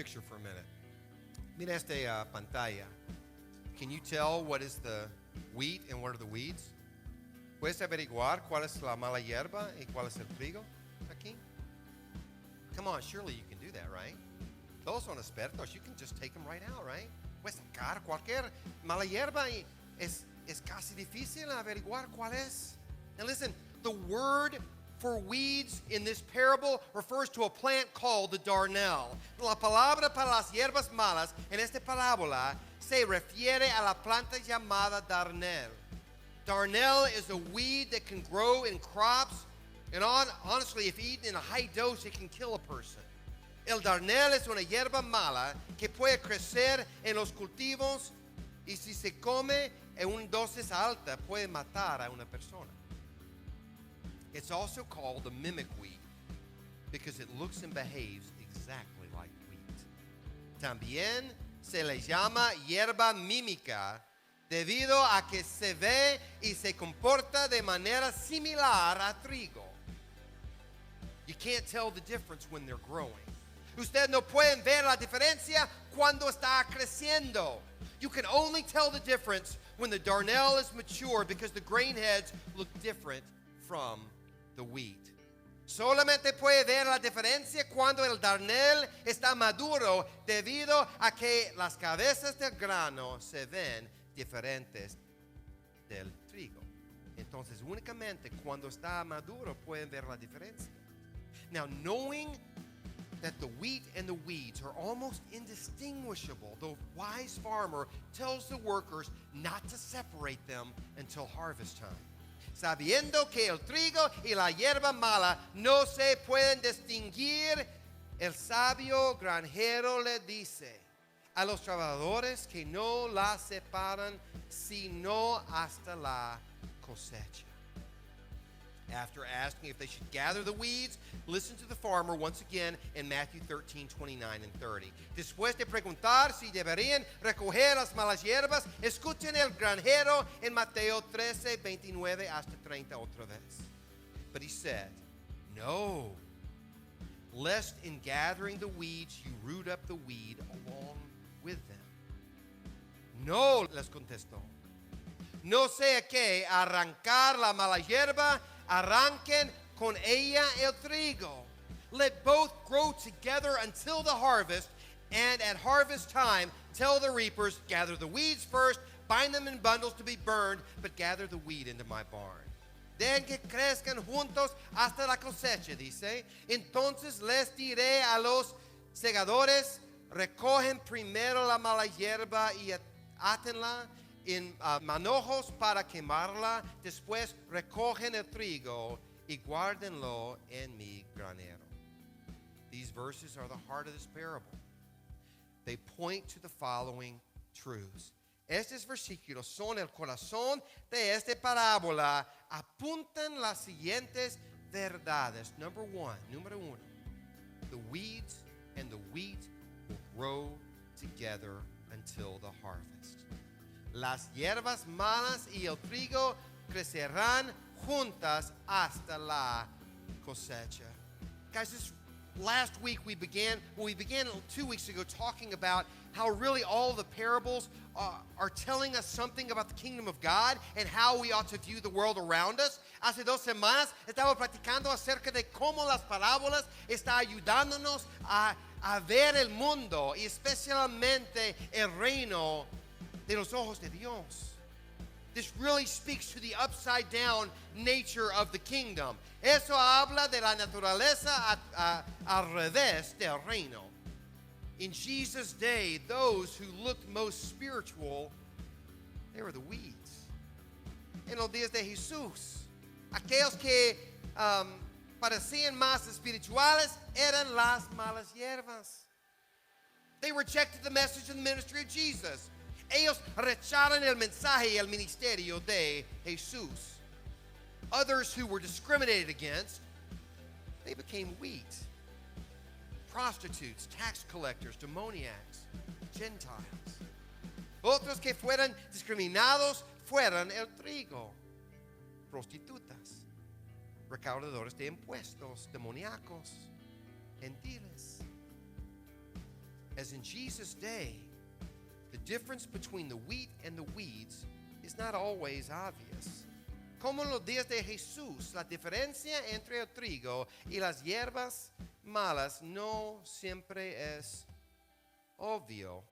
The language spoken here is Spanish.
picture for a minute. Mira esta pantalla. Can you tell what is the wheat and what are the weeds? ¿Puedes averiguar cuál es la mala hierba y cuál es el trigo aquí? Come on, surely you can do that, right? Todos son expertos. You can just take them right out, right? Puedes sacar cualquier mala hierba y es casi difícil averiguar cuál es. And listen, the word for weeds in this parable refers to a plant called the darnel. La palabra para las hierbas malas en esta parábola se refiere a la planta llamada darnel. Darnel is a weed that can grow in crops, and honestly, if eaten in a high dose, it can kill a person. El darnel es una hierba mala que puede crecer en los cultivos y si se come en una dosis alta puede matar a una persona. It's also called the mimic wheat because it looks and behaves exactly like wheat. También se le llama hierba mímica debido a que se ve y se comporta de manera similar a trigo. You can't tell the difference when they're growing. Ustedes no pueden ver la diferencia cuando está creciendo. You can only tell the difference when the darnel is mature because the grain heads look different from the wheat. Solamente puede ver la diferencia cuando el darnel está maduro debido a que las cabezas del grano se ven diferentes del trigo. Entonces únicamente cuando está maduro pueden ver la diferencia. Now, knowing that the wheat and the weeds are almost indistinguishable, the wise farmer tells the workers not to separate them until harvest time. Sabiendo que el trigo y la hierba mala no se pueden distinguir, el sabio granjero le dice a los trabajadores que no la separan sino hasta la cosecha. After asking if they should gather the weeds, listen to the farmer once again in Matthew 13, 29 and 30. Después de preguntar si deberían recoger las malas hierbas, escuchen el granjero en Mateo 13, 29 hasta 30 otra vez. But he said, "No, lest in gathering the weeds you root up the weed along with them." No, les contestó. No sea que arrancar la mala hierba, arranquen con ella el trigo. Let both grow together until the harvest, and at harvest time tell the reapers, gather the weeds first, bind them in bundles to be burned, but gather the wheat into my barn. Dejen que crezcan juntos hasta la cosecha, dice. Entonces les diré a los segadores, recogen primero la mala hierba y átenla en manojos para quemarla, después recogen el trigo y guárdenlo en mi granero. These verses are the heart of this parable. They point to the following truths. Estos versículos son el corazón de esta parábola. Apuntan las siguientes verdades. Número uno, the weeds and the wheat will grow together until the harvest. Las hierbas malas y el trigo crecerán juntas hasta la cosecha. Guys, this last week we began 2 weeks ago talking about how really all the parables are telling us something about the kingdom of God and how we ought to view the world around us. Hace 2 semanas estaba platicando acerca de cómo las parábolas están ayudándonos a ver el mundo y especialmente el reino de los ojos de Dios. This really speaks to the upside down nature of the kingdom. Eso habla de la naturaleza al revés del reino. In Jesus' day, those who looked most spiritual, they were the weeds. En los días de Jesús, aquellos que parecían más espirituales eran las malas hierbas. They rejected the message and ministry of Jesus. Ellos rechazaron el mensaje y el ministerio de Jesús. Others who were discriminated against, they became wheat. Prostitutes, tax collectors, demoniacs, Gentiles. Otros que fueran discriminados fueron el trigo. Prostitutas, recaudadores de impuestos, demoníacos, gentiles. as in Jesus' day, the difference between the wheat and the weeds is not always obvious. Como en los días de Jesús, la diferencia entre el trigo y las hierbas malas no siempre es obvio.